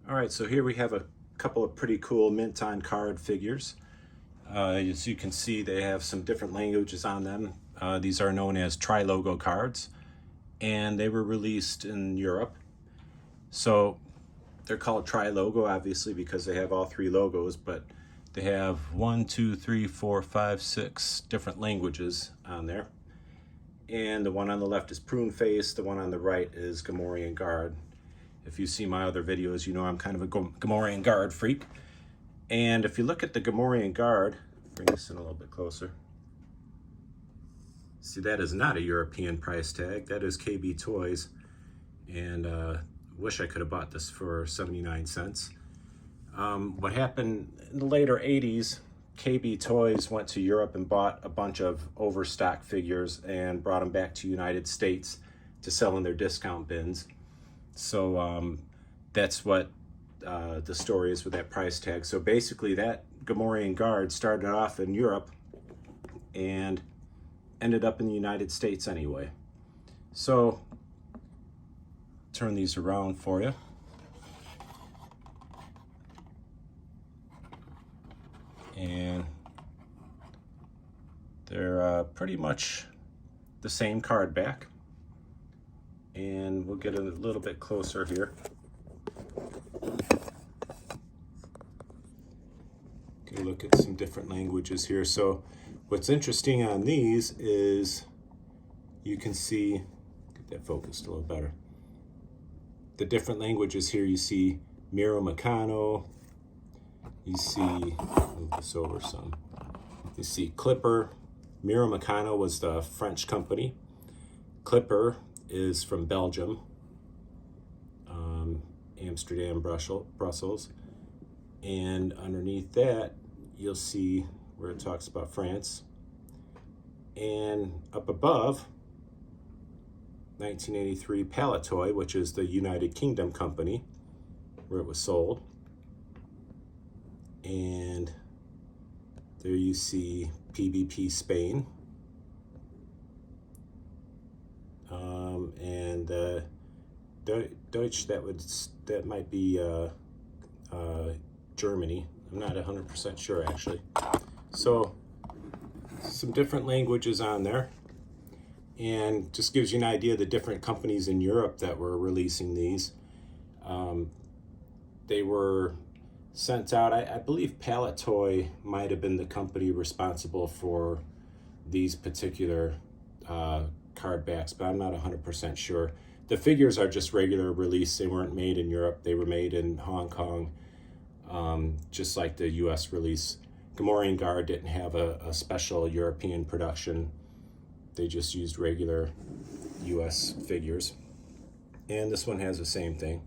All right, so here we have a couple of pretty cool mint on card figures. As you can see, they have some different languages on them. These are known as tri-logo cards, and they were released in Europe. So they're called tri-logo, obviously, because they have all three logos, but they have 1, 2, 3, 4, 5, 6 different languages on there. And the one on the left is Prune face, the one on the right is Gamorrean guard. If you see my other videos, you know I'm kind of a Gamorrean guard freak. And if you look at the Gamorrean guard, bring this in a little bit closer. See, that is not a European price tag. That is KB Toys. And wish I could have bought this for 79 cents. What happened in the later 80s, KB Toys went to Europe and bought a bunch of overstock figures and brought them back to United States to sell in their discount bins. So that's what the story is with that price tag. So basically that Gamorrean guard started off in Europe and ended up in the United States anyway. So turn these around for you. And they're pretty much the same card back. And we'll get a little bit closer here. Take a look at some different languages here. So what's interesting on these is you can see, get that focused a little better. The different languages here, you see Miro Meccano, you see, move this over some, you see Clipper. Miro Meccano was the French company. Clipper is from Belgium, Amsterdam, Brussels. And underneath that, you'll see where it talks about France. And up above, 1983 Palitoy, which is the United Kingdom company, where it was sold. And there you see PBP Spain. And Deutsch, that might be Germany. I'm not 100% sure actually. So some different languages on there, and just gives you an idea of the different companies in Europe that were releasing these. They were sent out, I believe Palitoy might have been the company responsible for these particular card backs, but I'm not 100% sure. The figures are just regular release. They weren't made in Europe. They were made in Hong Kong, just like the US release. Gamorrean guard didn't have a special European production. They just used regular US figures. And this one has the same thing.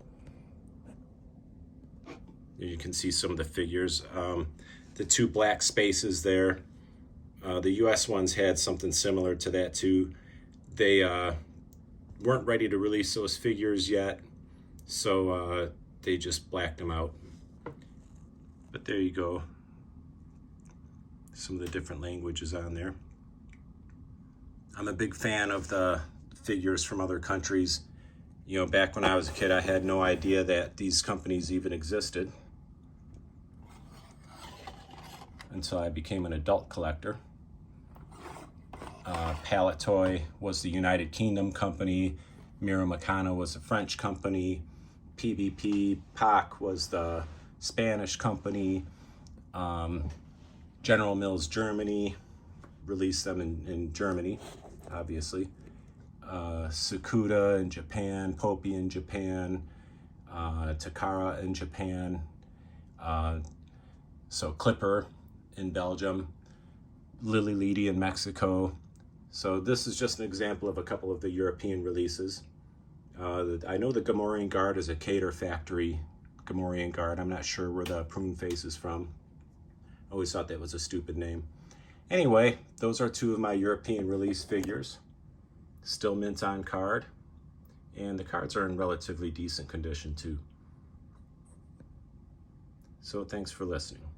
You can see some of the figures. The two black spaces there. The US ones had something similar to that too. They weren't ready to release those figures yet, so they just blacked them out. But there you go. Some of the different languages on there. I'm a big fan of the figures from other countries. You know, back when I was a kid, I had no idea that these companies even existed until I became an adult collector. Palitoy was the United Kingdom company. Miro Meccano was a French company. PBP PAC was the Spanish company. General Mills Germany released them in Germany, obviously. Sakuda in Japan, Poppy in Japan, Takara in Japan. So Clipper in Belgium, Lily Ledy in Mexico. So this is just an example of a couple of the European releases. I know the Gamorrean guard is a Cater Factory Gamorrean guard. I'm not sure where the Prune face is from. I always thought that was a stupid name. Anyway, those are two of my European release figures. Still mint on card. And the cards are in relatively decent condition too. So thanks for listening.